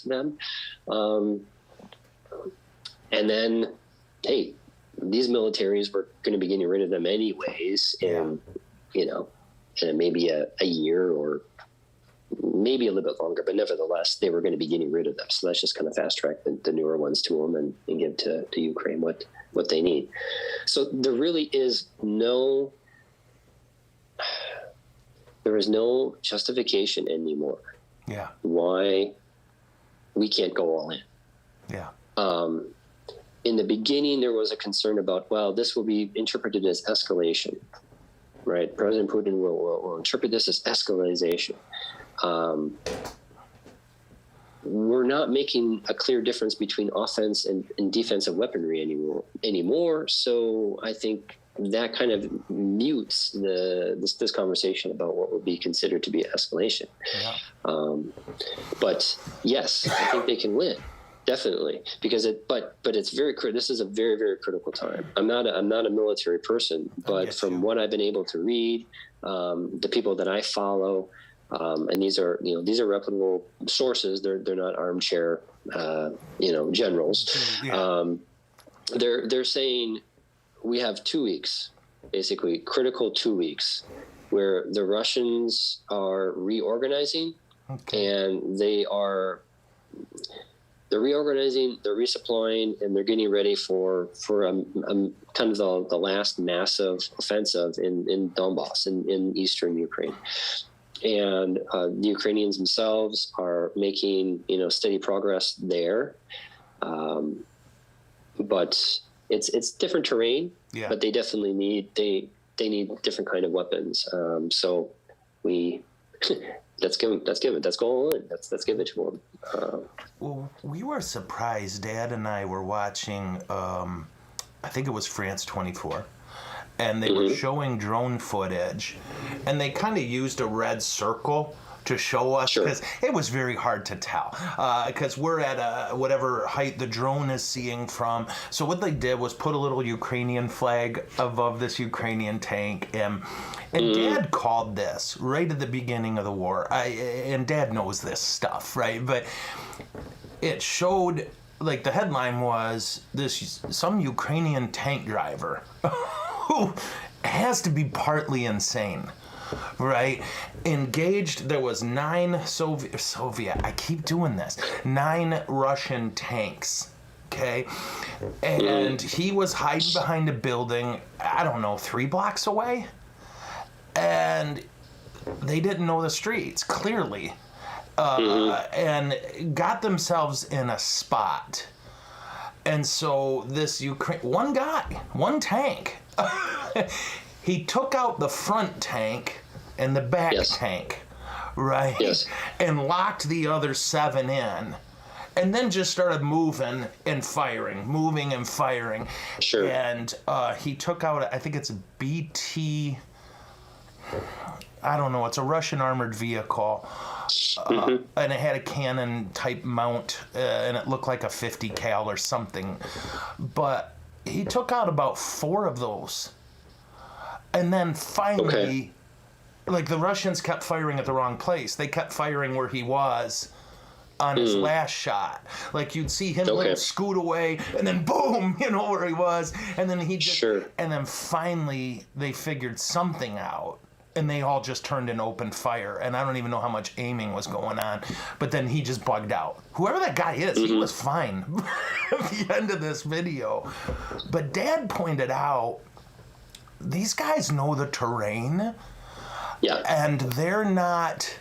them. And then, hey, these militaries were going to be getting rid of them anyways in maybe a year or maybe a little bit longer, but nevertheless, they were going to be getting rid of them. So let's just kind of fast track the newer ones to them and give to Ukraine what they need. So there really is no justification anymore.
Yeah.
Why we can't go all in.
Yeah.
In the beginning, there was a concern about, well, this will be interpreted as escalation, right? President Putin will interpret this as escalation. We're not making a clear difference between offense and defensive weaponry anymore. So I think that kind of mutes this conversation about what would be considered to be escalation. Yeah. But yes, I think they can win. Definitely, because but it's very critical. This is a very, very critical time. I'm not a military person, but from what I've been able to read, the people that I follow, and these are reputable sources. They're not armchair, generals. Yeah. They're saying we have 2 weeks, basically critical 2 weeks, where the Russians are reorganizing, and they're reorganizing, they're resupplying, and they're getting ready for kind of the last massive offensive in Donbass, in eastern Ukraine. And the Ukrainians themselves are making steady progress there, but it's different terrain. Yeah. But they definitely need different kind of weapons. So we. Let's give it. Let's go on. Let's give it to them.
Well, we were surprised. Dad and I were watching. I think it was France 24, and they were showing drone footage, and they kind of used a red circle to show us, because it was very hard to tell, because we're at whatever height the drone is seeing from. So what they did was put a little Ukrainian flag above this Ukrainian tank, and Dad called this right at the beginning of the war. And Dad knows this stuff, right? But it showed, like, the headline was some Ukrainian tank driver who has to be partly insane. Right, engaged. There was 9 Soviet. I keep doing this. 9 Russian tanks. Okay, and he was hiding behind a building. I don't know, 3 blocks away, and they didn't know the streets clearly, and got themselves in a spot. And so this one tank. He took out the front tank and the back tank, right? Yes. And locked the other 7 in. And then just started moving and firing. Sure. And he took out, I think it's a BT, I don't know, it's a Russian armored vehicle. And it had a cannon type mount, and it looked like a 50 cal or something. But he took out about 4 of those. And then finally, like, the Russians kept firing at the wrong place. They kept firing where he was on his last shot. Like, you'd see him scoot away, and then boom, where he was. And then he just, and then finally they figured something out, and they all just turned in open fire. And I don't even know how much aiming was going on. But then he just bugged out. Whoever that guy is, he was fine at the end of this video. But Dad pointed out, these guys know the terrain, and they're not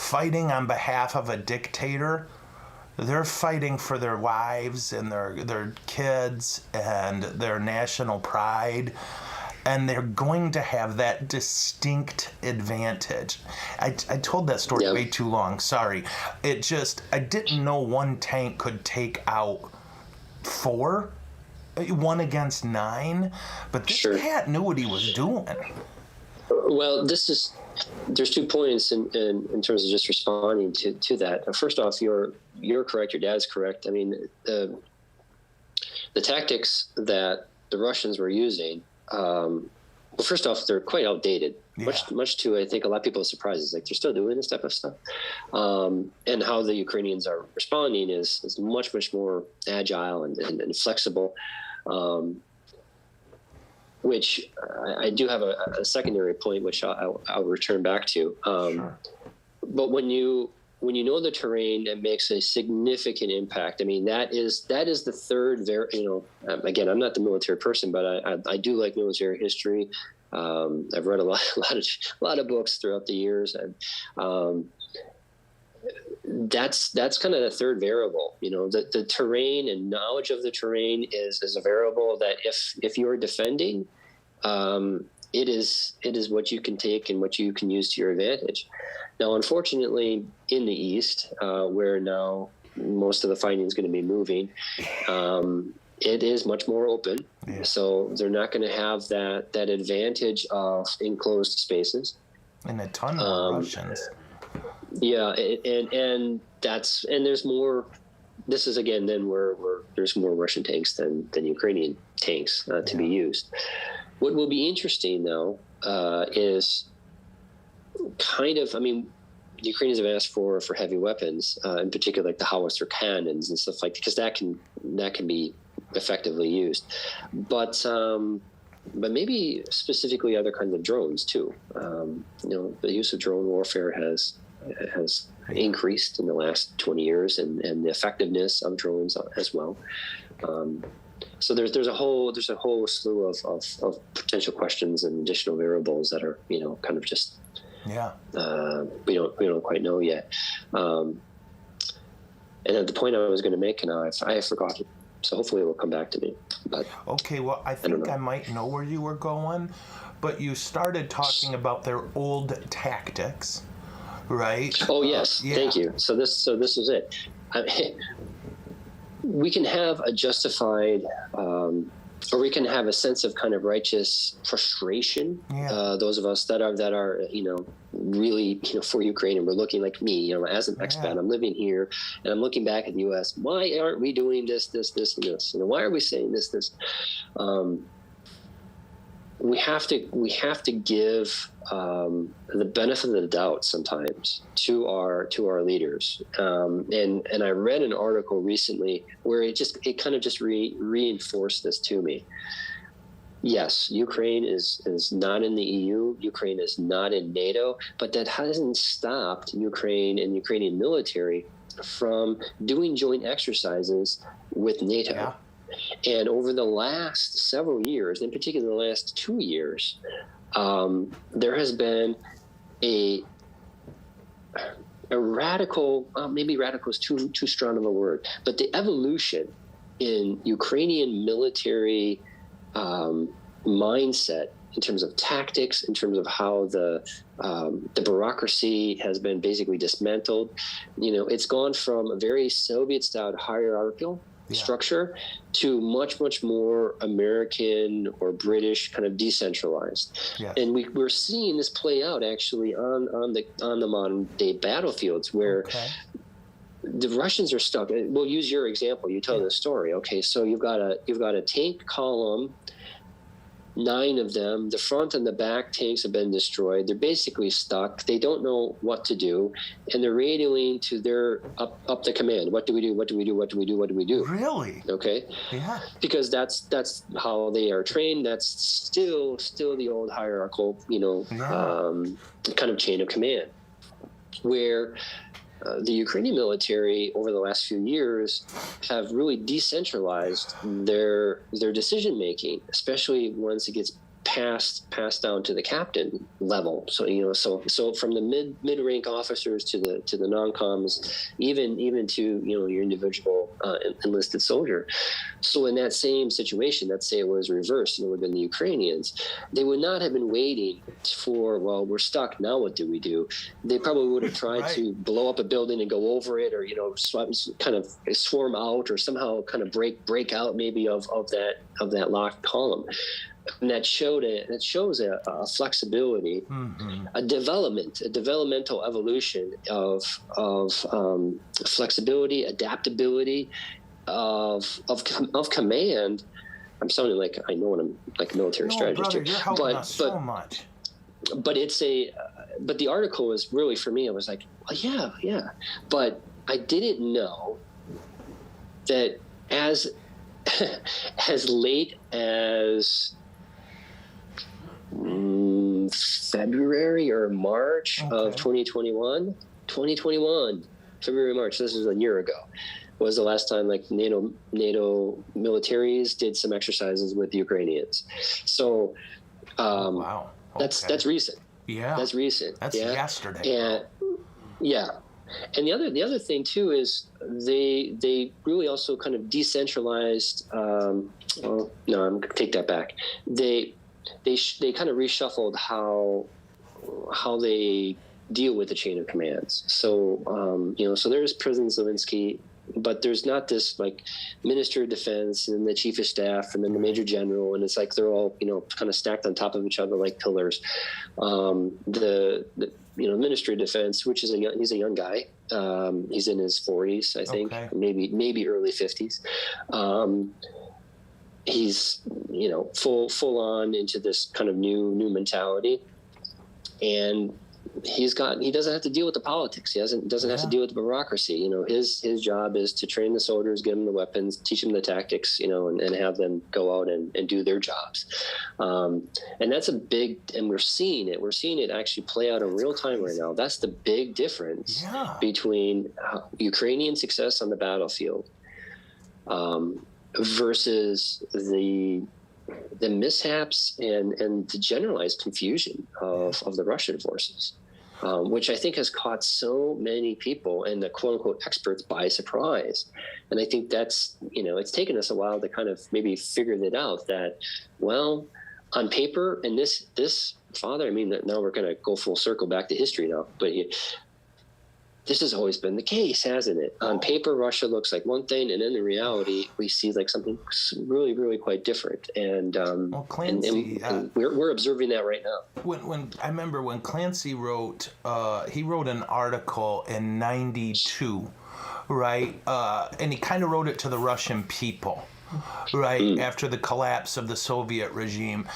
fighting on behalf of a dictator. They're fighting for their wives and their kids and their national pride. And they're going to have that distinct advantage. I told that story way too long. Sorry. I didn't know one tank could take out 4, 1 against 9. But this cat knew what he was doing.
Well, there's 2 points in terms of just responding to that. First off, you're correct. Your dad's correct. I mean, the tactics that the Russians were using, well, first off, they're quite outdated. Yeah. Much to, I think, a lot of people's surprises. Like, they're still doing this type of stuff. And how the Ukrainians are responding is much, much more agile and flexible. Which I do have a secondary point, which I'll return back to. Sure. But when you know the terrain, it makes a significant impact. I mean, that is the third. Again, I'm not the military person, but I do like military history. I've read a lot of books throughout the years, and that's kind of the third variable. The terrain and knowledge of the terrain is a variable that if you're defending, it is what you can take and what you can use to your advantage. Now, unfortunately, in the East, where now most of the fighting is going to be moving, it is much more open. Yeah. So they're not going to have that advantage of enclosed spaces.
And a ton of Russians.
Yeah, and there's more. This is again then where there's more Russian tanks than Ukrainian tanks to be used. What will be interesting though is kind of, I mean, the Ukrainians have asked for heavy weapons, in particular like the howitzer cannons and stuff like that, because that can be effectively used, but maybe specifically other kinds of drones too. The use of drone warfare has increased in the last 20 years, and the effectiveness of drones as well. So there's a whole slew of potential questions and additional variables that are kind of just we don't quite know yet. And at the point I was going to make, and I have forgotten. So hopefully it will come back to me. But
okay, well, I think I might know where you were going, but you started talking about their old tactics, right?
Oh yes, thank you. So this is it. We can have a justified, or we can have a sense of kind of righteous frustration. Yeah. Those of us that are really for Ukraine, and we're looking like me, as an expat, I'm living here, and I'm looking back at the U.S. Why aren't we doing this, and this? Why are we saying this? We have to give the benefit of the doubt sometimes to our leaders. And I read an article recently where it kind of just reinforced this to me. Yes, Ukraine is not in the EU. Ukraine is not in NATO, but that hasn't stopped Ukraine and Ukrainian military from doing joint exercises with NATO. Yeah. And over the last several years, in particular the last 2 years, there has been a radical, maybe radical is too strong of a word, but the evolution in Ukrainian military mindset in terms of tactics, in terms of how the bureaucracy has been basically dismantled. It's gone from a very Soviet-style hierarchical structure to much more American or British kind of decentralized. Yes. And we're seeing this play out actually on the modern day battlefields where the Russians are stuck. We'll use your example. You tell the story. Okay, so you've got a tank column, 9 of them. The front and the back tanks have been destroyed. They're basically stuck. They don't know what to do, and they're radioing to their up the command. What do we do? What do we do? What do we do? What do we do?
Really?
Okay. Yeah. Because that's how they are trained. That's still the old hierarchical, kind of chain of command, where the Ukrainian military over the last few years have really decentralized their decision making, especially once it gets passed down to the captain level. So so from the mid rank officers to the non-coms, even to your individual enlisted soldier. So in that same situation, let's say it was reversed, and it would have been the Ukrainians, they would not have been waiting for, well, we're stuck, now what do we do? They probably would have tried to blow up a building and go over it, or kind of swarm out, or somehow kind of break out maybe of that locked column. And that shows a flexibility, a developmental evolution of flexibility, adaptability, of command. I'm sounding like I know what I'm like a military strategist.
Brother, you're helping us so much.
But but the article was really, for me, I was like, well, yeah. But I didn't know that as late as February or March of 2021, February, March, this is a year ago, was the last time like NATO militaries did some exercises with the Ukrainians. So
wow. Okay.
That's recent.
Yeah.
That's recent.
That's yesterday.
And yeah. And the other thing too is they really also kind of decentralized. I'm gonna take that back. They kind of reshuffled how they deal with the chain of commands. So so there's President Zelensky, but there's not this like Minister of Defense and the Chief of Staff and then the Major General, and it's like they're all kind of stacked on top of each other like pillars. The Ministry of Defense, which is he's a young guy. He's in his 40s, I think, maybe early 50s. He's full on into this kind of new mentality, and he doesn't have to deal with the politics. He doesn't have to deal with the bureaucracy. His job is to train the soldiers, give them the weapons, teach them the tactics, and have them go out and do their jobs. And that's a big, and we're seeing it actually play out in real time right now. That's the big difference between Ukrainian success on the battlefield versus the mishaps and the generalized confusion of the Russian forces, which I think has caught so many people and the quote unquote experts by surprise. And I think that's, it's taken us a while to kind of maybe figure that out, that, well, on paper, and this father, I mean, now we're going to go full circle back to history now, but this has always been the case, hasn't it? On paper, Russia looks like one thing, and in the reality, we see like something really, really quite different. And
Clancy,
and we're observing that right now.
When I remember when Clancy wrote, he wrote an article in '92, right? And he kind of wrote it to the Russian people, right, after the collapse of the Soviet regime.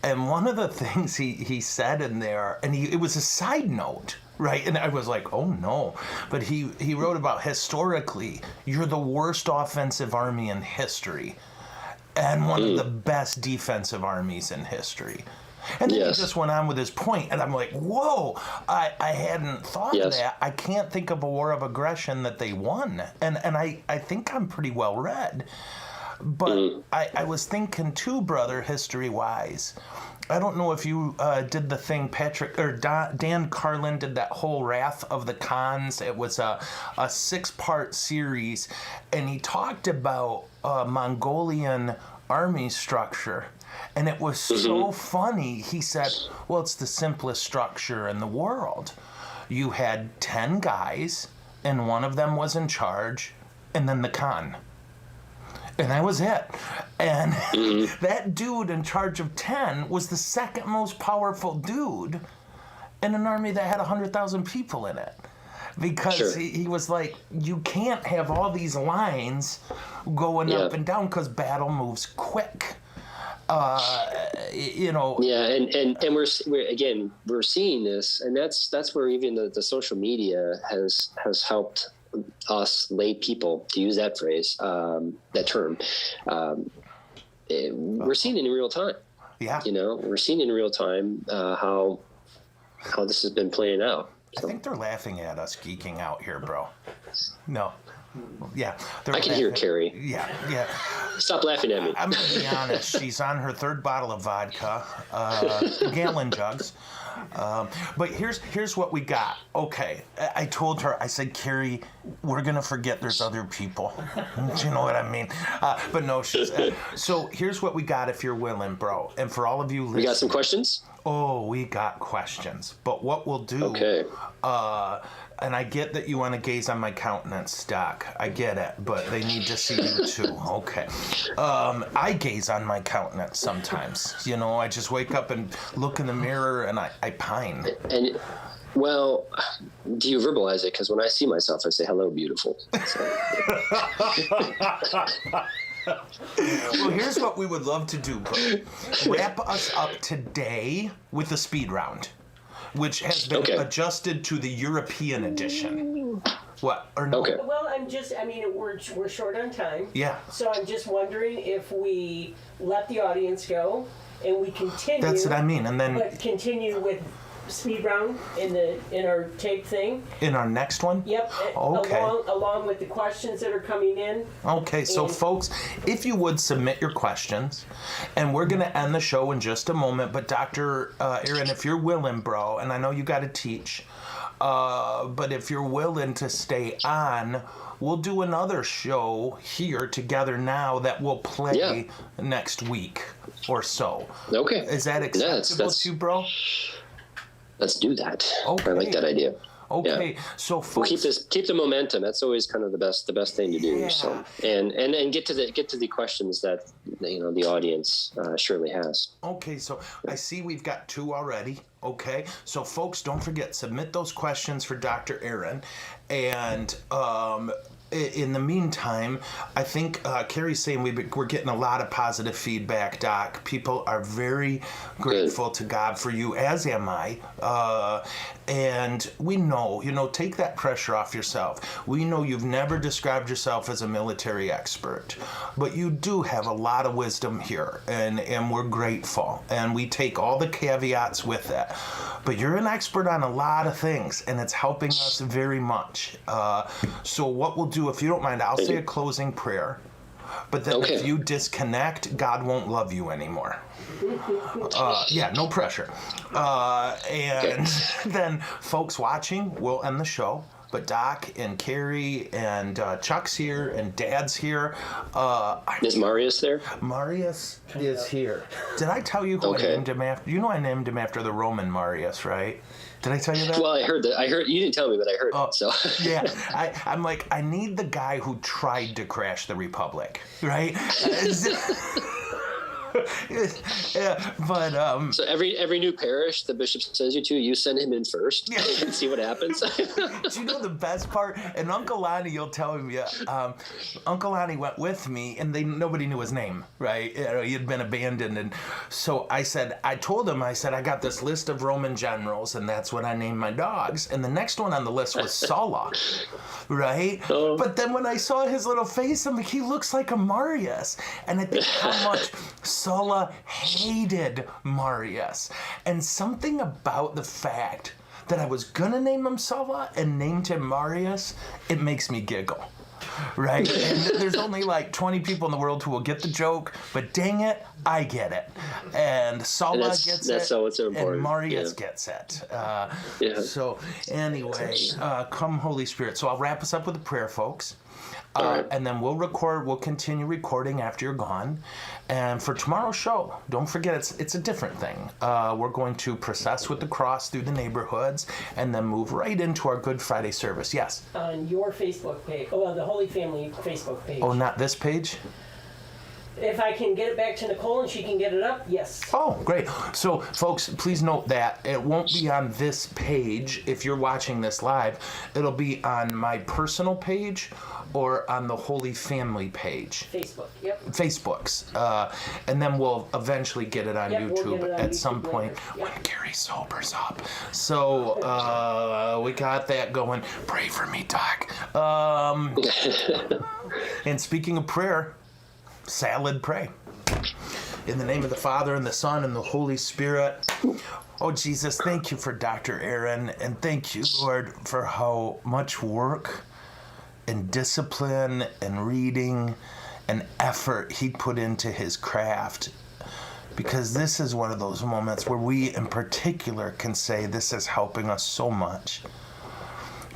And one of the things he said in there, and it was a side note, right? And I was like, oh no. But he wrote about, historically, you're the worst offensive army in history and one of the best defensive armies in history. And then he just went on with his point, and I'm like, whoa, I hadn't thought of that. I can't think of a war of aggression that they won. And I think I'm pretty well read. But I was thinking too, brother, history-wise, I don't know if you did the thing, Patrick, or Dan Carlin did that whole Wrath of the Khans. It was a 6-part series, and he talked about Mongolian army structure. And it was so funny. He said, well, it's the simplest structure in the world. You had 10 guys, and one of them was in charge, and then the Khan. And that was it. And that dude in charge of 10 was the second most powerful dude in an army that had 100,000 people in it. Because he was like, you can't have all these lines going up and down because battle moves quick.
Yeah, and we're seeing this, and that's where even the social media has helped us lay people, to use that phrase, that term. We're seeing it in real time. Yeah, we're seeing in real time how this has been playing out.
So. I think they're laughing at us geeking out here, bro. No. Yeah.
I can hear Carrie.
Yeah, yeah.
Stop laughing at me.
I'm going to be honest. She's on her third bottle of vodka, gallon jugs. But here's what we got. Okay, I told her, I said, Carrie, we're going to forget there's other people. Do you know what I mean? But no, she's... so here's what we got if you're willing, bro. And for all of you listening...
We got some questions?
Oh, we got questions. But what we'll do...
Okay.
And I get that you want to gaze on my countenance, Doc. I get it, but they need to see you too. Okay. I gaze on my countenance sometimes. You know, I just wake up and look in the mirror and I pine.
And, well, do you verbalize it? Because when I see myself, I say, hello, beautiful. So.
Well, here's what we would love to do, bro. Wrap us up today with a speed round, which has been adjusted to the European edition. What? Or no?
Okay.
Well, we're short on time.
Yeah.
So I'm just wondering if we let the audience go and we continue.
That's what I mean. And then...
But continue with speed round in our tape thing.
In our next one?
Yep.
Okay.
Along with the questions that are coming in.
Okay, so folks, if you would submit your questions, and we're going to end the show in just a moment, but Dr. Aaron, if you're willing, bro, and I know you got to teach, but if you're willing to stay on, we'll do another show here together now that will play next week or so.
Okay.
Is that acceptable to you, bro?
Let's do that.
Okay.
I like that idea.
Okay,
yeah.
So folks,
we'll keep the momentum. That's always kind of the best thing to do.
Yeah.
So and get to the questions that the audience surely has.
Okay, so I see we've got 2 already. Okay, so folks, don't forget, submit those questions for Dr. Aaron, and in the meantime, I think Carrie's saying we're getting a lot of positive feedback, Doc. People are very grateful to God for you, as am I. And we know, take that pressure off yourself. We know you've never described yourself as a military expert, but you do have a lot of wisdom here, and we're grateful. And we take all the caveats with it. But you're an expert on a lot of things, and it's helping us very much. So what we'll do, if you don't mind, I'll say a closing prayer. But then if you disconnect, God won't love you anymore. Yeah, no pressure. And then folks watching, we'll end the show. But Doc and Carrie and Chuck's here and Dad's here.
Is Marius there?
Marius is here. Did I tell you who I named him after? You know I named him after the Roman Marius, right? Did I tell you that?
Well, I heard that. You didn't tell me, but I heard it. So
yeah, I'm like, I need the guy who tried to crash the Republic, right? Yeah, but
so every new parish the bishop sends you to, you send him in first and see what happens.
Do you know the best part? And Uncle Lonnie, you'll tell him, Uncle Lonnie went with me, and nobody knew his name, right? He had been abandoned, and so I told him, I got this list of Roman generals, and that's what I named my dogs. And the next one on the list was Sulla, right? But then when I saw his little face, I'm like, he looks like a Marius, and I think how much Sulla hated Marius, and something about the fact that I was gonna name him Sulla and named him Marius, it makes me giggle, right? And there's only like 20 people in the world who will get the joke, but dang it, I get it, and Sulla gets it,
so it's so important.
And Marius gets it. So anyway, come Holy Spirit. So I'll wrap us up with a prayer, folks. And then we'll continue recording after you're gone. And for tomorrow's show, don't forget, it's a different thing. We're going to process with the cross through the neighborhoods and then move right into our Good Friday service. Yes?
On your Facebook page. Oh, the Holy Family Facebook page.
Oh, not this page?
If I can get it back to Nicole and she can get it up, yes.
Oh, great. So, folks, please note that it won't be on this page if you're watching this live. It'll be on my personal page or on the Holy Family page.
Facebook, yep.
Facebook's. And then we'll eventually get it on YouTube
we'll get it on
at
YouTube
some point
later.
when Gary sobers up. So, we got that going. Pray for me, Doc. And speaking of prayer, salad pray. In the name of the Father, and the Son, and the Holy Spirit. Oh, Jesus, thank you for Dr. Aaron, and thank you, Lord, for how much work and discipline and reading and effort he put into his craft, because this is one of those moments where we in particular can say this is helping us so much.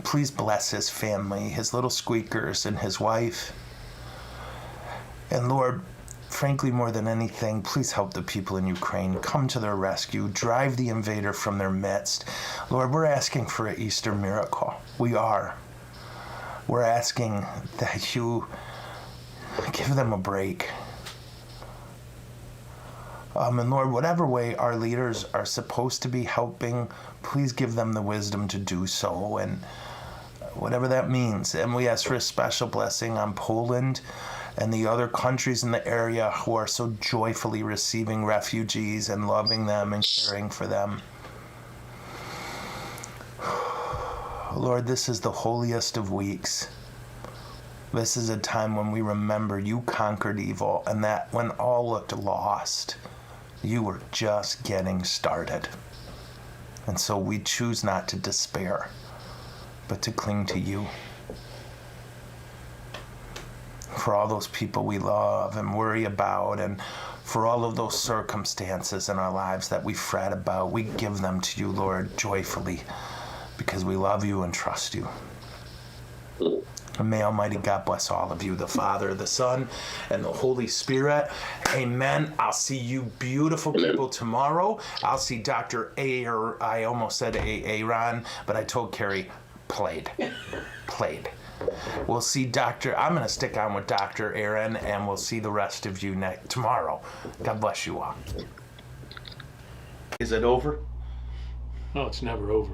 Please bless his family, his little squeakers, and his wife. And Lord, frankly, more than anything, please help the people in Ukraine. Come to their rescue. Drive the invader from their midst. Lord, we're asking for an Easter miracle. We are. We're asking that you give them a break. And Lord, whatever way our leaders are supposed to be helping, please give them the wisdom to do so, and whatever that means. And we ask for a special blessing on Poland and the other countries in the area who are so joyfully receiving refugees and loving them and caring for them. Lord, this is the holiest of weeks. This is a time when we remember you conquered evil, and that when all looked lost, you were just getting started. And so we choose not to despair, but to cling to you. For all those people we love and worry about, and for all of those circumstances in our lives that we fret about, we give them to you, Lord, joyfully, because we love you and trust you. And may Almighty God bless all of you, the Father, the Son, and the Holy Spirit. Amen. I'll see you beautiful people tomorrow. I'll see Dr. I almost said Aaron, but I told Carrie, played. We'll see I'm going to stick on with Dr. Aaron, and we'll see the rest of you tomorrow. God bless you all. Is it over?
No, it's never over.